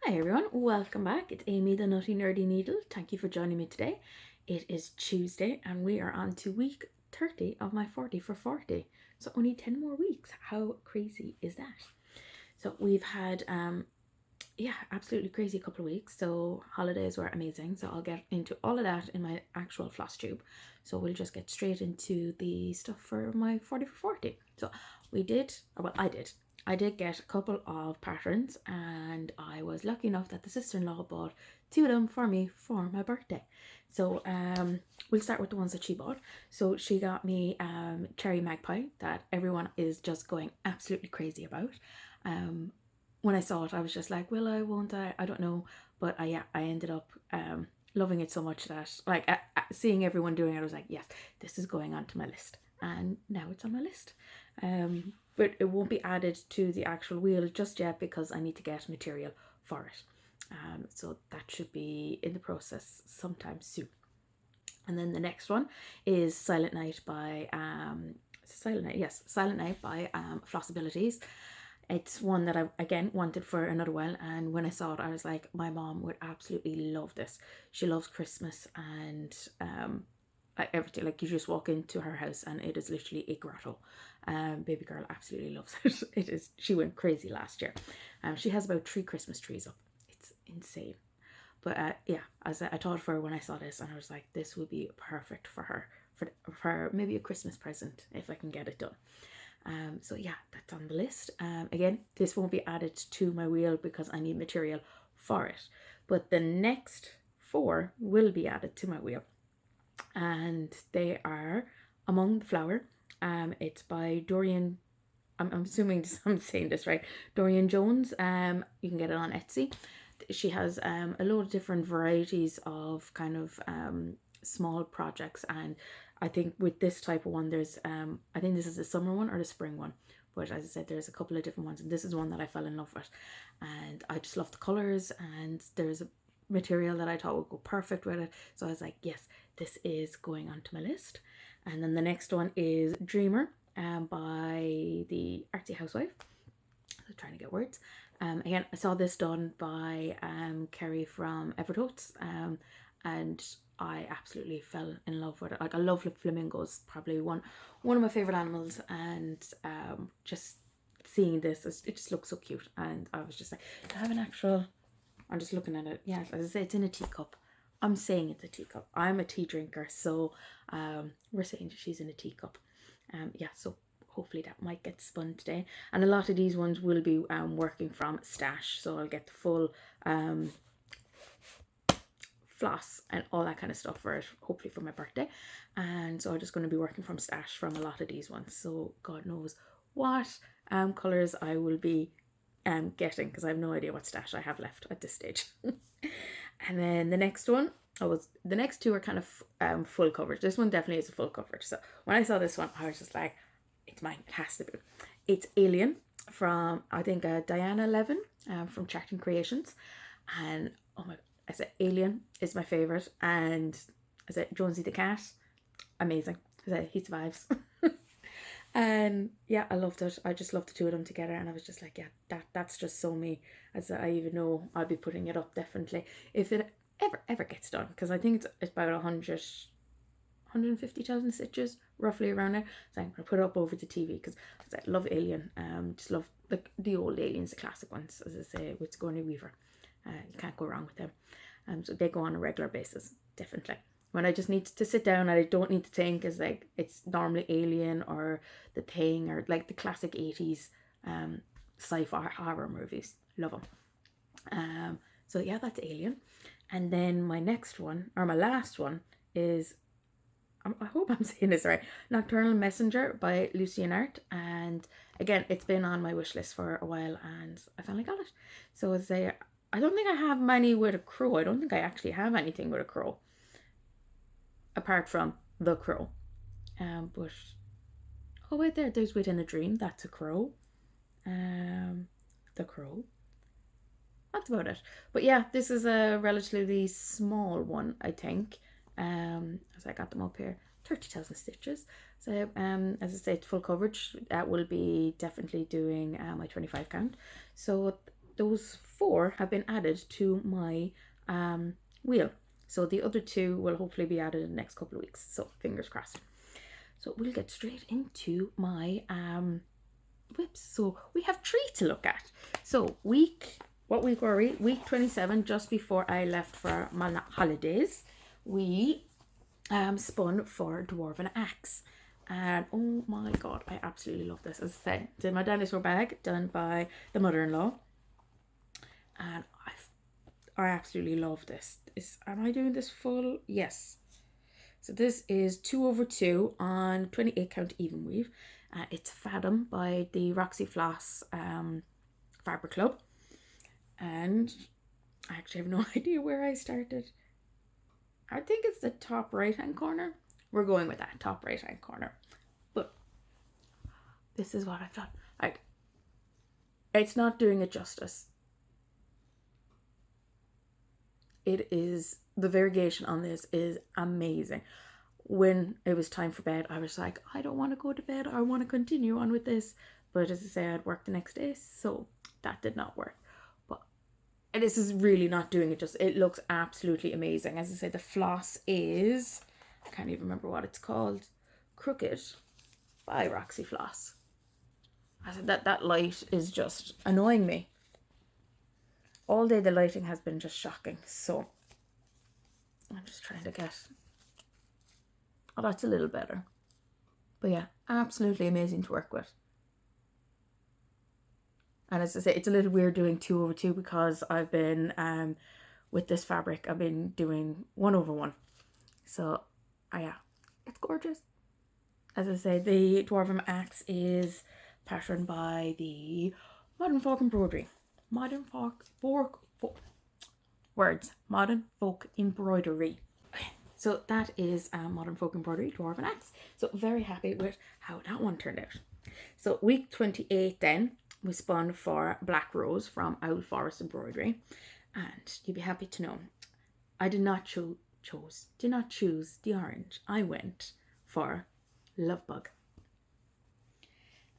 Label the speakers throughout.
Speaker 1: Hi everyone, welcome back. It's Amy the Nutty Nerdy Needle. Thank you for joining me today. It is Tuesday and we are on to week 30 of my 40 for 40. So only 10 more weeks. How crazy is that? So we've had absolutely crazy couple of weeks. So holidays were amazing. So I'll get into all of that in my actual floss tube. So we'll just get straight into the stuff for my 40 for 40. So I did get a couple of patterns and I was lucky enough that the sister-in-law bought two of them for me for my birthday. So we'll start with the ones that she bought. So she got me Cherry Magpie that everyone is just going absolutely crazy about. When I saw it, I was just like, will I, won't I don't know. But I ended up loving it so much that seeing everyone doing it, I was like, yes, this is going onto my list. And now it's on my list. But it won't be added to the actual wheel just yet because I need to get material for it. So that should be in the process sometime soon. And then the next one is Silent Night by Silent Night by Flossabilities. It's one that I again wanted for another while, and when I saw it I was like, my mom would absolutely love this. She loves Christmas and everything. Like, you just walk into her house and it is literally a grotto. Baby girl absolutely loves it. It is. She went crazy last year. She has about 3 Christmas trees up. It's insane. But as I thought of her when I saw this, and I was like, this would be perfect for her for maybe a Christmas present if I can get it done. So yeah, that's on the list. Again, this won't be added to my wheel because I need material for it. But the next 4 will be added to my wheel. And they are Among the Flower. It's by Dorian. I'm assuming I'm saying this right. Dorian Jones. You can get it on Etsy. She has a load of different varieties of kind of small projects, and I think with this type of one, there's I think this is the summer one or the spring one. But as I said, there's a couple of different ones, and this is one that I fell in love with, and I just love the colors. And there's a material that I thought would go perfect with it, so I was like, yes, this is going onto my list. And then the next one is Dreamer by the Artsy Housewife. I'm trying to get words. Again, I saw this done by Kerry from Evertotes, and I absolutely fell in love with it. Like, I love flamingos, probably one of my favorite animals, and just seeing this, it just looks so cute. And I was just like, to have an actual, I'm just looking at it. Yeah, as I say, it's in a teacup. I'm saying it's a teacup. I'm a tea drinker, so we're saying she's in a teacup. So hopefully that might get spun today. And a lot of these ones will be working from stash, so I'll get the full floss and all that kind of stuff for it, hopefully for my birthday. And so I'm just going to be working from stash from a lot of these ones. So God knows what colours I will be getting, because I have no idea what stash I have left at this stage. And then the next one, the next 2 are kind of full coverage. This one definitely is a full coverage. So when I saw this one, I was just like, it's mine, it has to be. It's Alien from, I think, Diana Levin from Chatting Creations. And oh my, I said Alien is my favourite. And I said Jonesy the cat, amazing. I said he survives. And yeah, I loved it. I just loved the 2 of them together, and I was just like, yeah, that's just so me. As I even know I'll be putting it up definitely if it ever gets done, because I think it's about 150,000 stitches roughly around there. So I'm gonna put it up over the TV because I love Alien. Just love the old Aliens, the classic ones, as I say, with Sigourney Weaver. You can't go wrong with them. So they go on a regular basis, definitely. When I just need to sit down and I don't need to think, is like, it's normally Alien or The Thing or like the classic 80s sci-fi horror movies. Love them. So yeah, that's Alien. And then my next one, or my last one, is, I hope I'm saying this right, Nocturnal Messenger by Lucian Art. And again, it's been on my wish list for a while and I finally got it. So as I don't think I have many with a crow. I don't think I actually have anything with a crow, apart from the crow. But oh wait, there's Within a Dream. That's a crow. The crow. That's about it. But yeah, this is a relatively small one, I think. As I got them up here, 30,000 stitches. So as I said, full coverage. That will be definitely doing my 25 count. So those 4 have been added to my wheel. So the other 2 will hopefully be added in the next couple of weeks. So fingers crossed. So we'll get straight into my whips. So we have 3 to look at. So what week were we? Week 27, just before I left for my holidays. We spun for Dwarven Axe. And oh my god, I absolutely love this. As I said, did my dinosaur bag done by the mother-in-law. And I absolutely love this. Am I doing this full? Yes. So this is 2/2 on 28 count even weave. It's Fathom by the Roxy Floss Fabric Club. And I actually have no idea where I started. I think it's the top right hand corner. We're going with that, top right hand corner. But this is what I've done. Like, it's not doing it justice. It is, the variegation on this is amazing. When it was time for bed, I was like, I don't want to go to bed. I want to continue on with this. But as I say, I'd work the next day, so that did not work. But this is really not doing it justice. It looks absolutely amazing. As I say, the floss is, I can't even remember what it's called, Crooked by Roxy Floss. I said that light is just annoying me. All day the lighting has been just shocking, so I'm just trying to get, oh, that's a little better. But yeah, absolutely amazing to work with. And as I say, it's a little weird doing 2/2 because I've been, with this fabric, I've been doing 1/1. So, yeah, it's gorgeous. As I say, the Dwarven Axe is patterned by the Modern Folk Embroidery. Modern Folk Embroidery. So that is Modern Folk Embroidery Dwarven Axe. So very happy with how that one turned out. So week 28 then, we spun for Black Rose from Owl Forest Embroidery. And you'll be happy to know, I did not choose the orange. I went for Lovebug.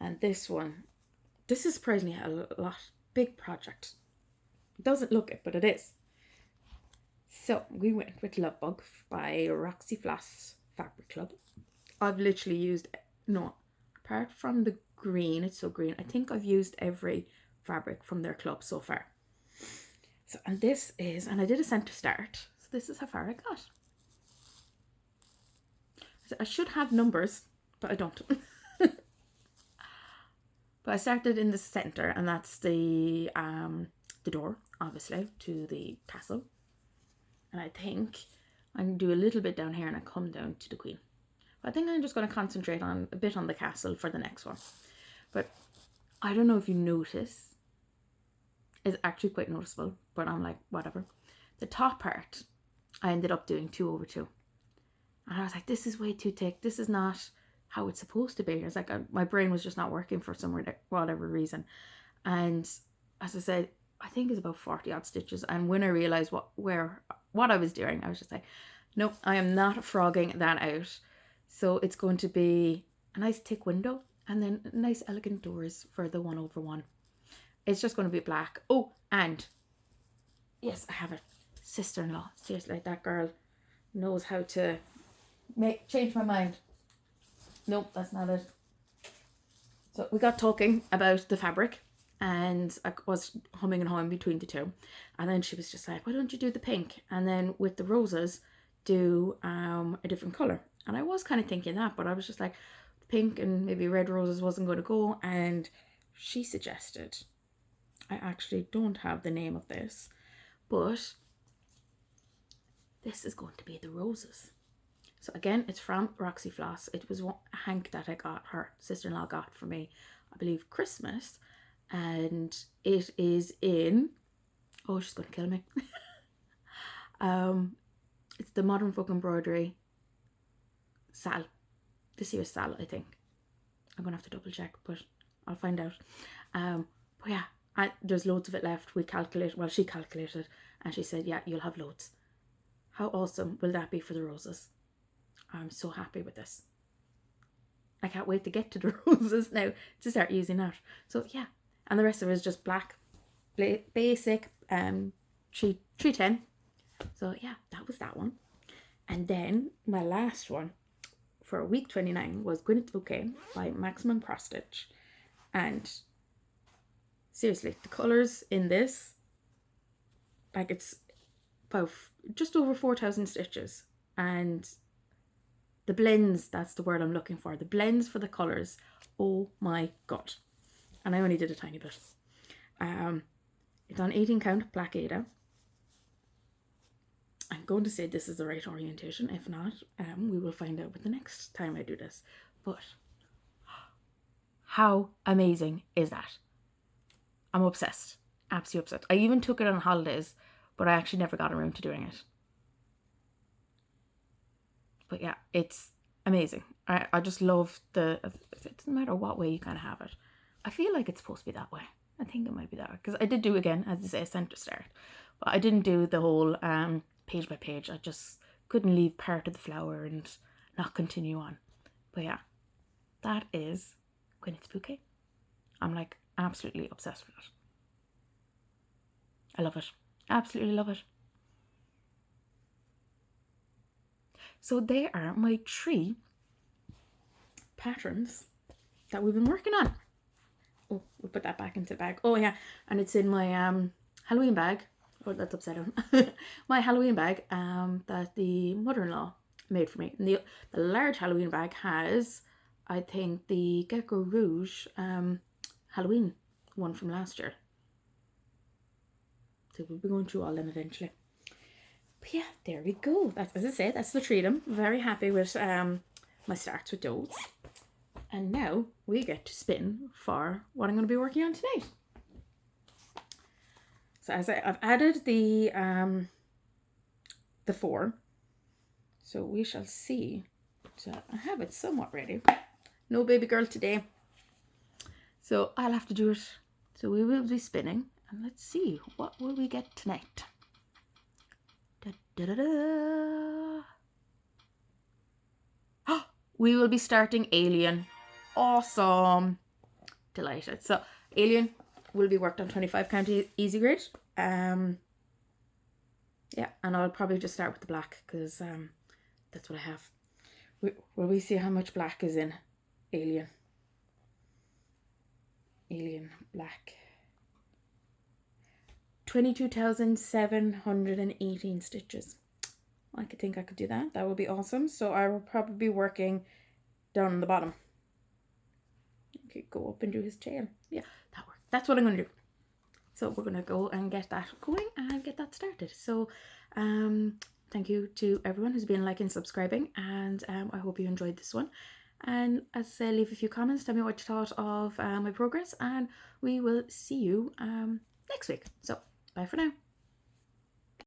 Speaker 1: And this is surprisingly a big project. It doesn't look it, but it is. So we went with Lovebug by Roxy Floss Fabric Club. I've literally used, no, apart from the green, it's so green, I think I've used every fabric from their club so far. So, and this is, and I did a center start, so this is how far I got. So I should have numbers, but I don't. But I started in the center, and that's the door, obviously, to the castle. And I think I'm going to do a little bit down here and I come down to the queen. But I think I'm just going to concentrate on a bit on the castle for the next one. But I don't know if you notice, it's actually quite noticeable, but I'm like, whatever. The top part, I ended up doing 2/2. And I was like, this is way too thick. This is not how it's supposed to be. It's like my brain was just not working for whatever reason. And as I said, I think it's about 40 odd stitches. And when I realized what I was doing, I was just like, nope, I am not frogging that out. So it's going to be a nice thick window and then nice elegant doors for the 1/1. It's just going to be black. Oh, and yes, I have a sister-in-law. Seriously, that girl knows how to change my mind. Nope, that's not it. So we got talking about the fabric and I was humming and hawing between the two. And then she was just like, why don't you do the pink? And then with the roses, do a different colour. And I was kind of thinking that, but I was just like, pink and maybe red roses wasn't going to go. And she suggested, I actually don't have the name of this, but this is going to be the roses. So again, it's from Roxy Floss. It was a hank that her sister-in-law got for me, I believe, Christmas. And it is in, oh, she's going to kill me. It's the Modern Folk Embroidery Sal. This here is Sal, I think. I'm going to have to double check, but I'll find out. But yeah, there's loads of it left. She calculated and she said, yeah, you'll have loads. How awesome will that be for the roses? I'm so happy with this. I can't wait to get to the roses now to start using that. So yeah, and the rest of it is just black. basic 310. So yeah, that was that one. And then my last one for week 29 was Gwyneth's Bouquet by Maximum Cross Stitch. And seriously, the colours in this, like, it's about just over 4,000 stitches, and the blends, that's the word I'm looking for, the blends for the colours, oh my god. And I only did a tiny bit. It's on 18 count black Ada. I'm going to say this is the right orientation. If not, we will find out with the next time I do this. But how amazing is that? I'm obsessed. Absolutely obsessed. I even took it on holidays, but I actually never got around to doing it. But yeah, it's amazing. I just love it doesn't matter what way you kind of have it. I feel like it's supposed to be that way. I think it might be that way. Because I did do, again, as I say, a centre start. But I didn't do the whole page by page. I just couldn't leave part of the flower and not continue on. But yeah, that is Gwyneth's Bouquet. I'm like absolutely obsessed with it. I love it. Absolutely love it. So there are my 3 patterns that we've been working on. Oh, we'll put that back into the bag. Oh yeah, and it's in my Halloween bag. Oh, that's upside down. My Halloween bag that the mother-in-law made for me. And the large Halloween bag has, I think, the Gecko Rouge Halloween one from last year. So we'll be going through all them eventually. But yeah, there we go. That's, as I said, that's the 3 of them. Very happy with my starts with those. And now we get to spin for what I'm going to be working on tonight. So as I've added the 4. So we shall see. So I have it somewhat ready. No baby girl today. So I'll have to do it. So we will be spinning. And let's see, what will we get tonight? Da, da, da, da. We will be starting Alien. Awesome. Delighted. So Alien will be worked on 25 count easy grid. Yeah, and I'll probably just start with the black because that's what I have. Will we see how much black is in Alien? Alien black. 22,718 stitches. I could think I could do that. That would be awesome. So I will probably be working down on the bottom. Okay, go up and do his tail. Yeah, that works. That's what I'm going to do. So we're going to go and get that going and get that started. So thank you to everyone who's been liking, subscribing, and I hope you enjoyed this one. And as I say, leave a few comments, tell me what you thought of my progress, and we will see you next week. So bye for now.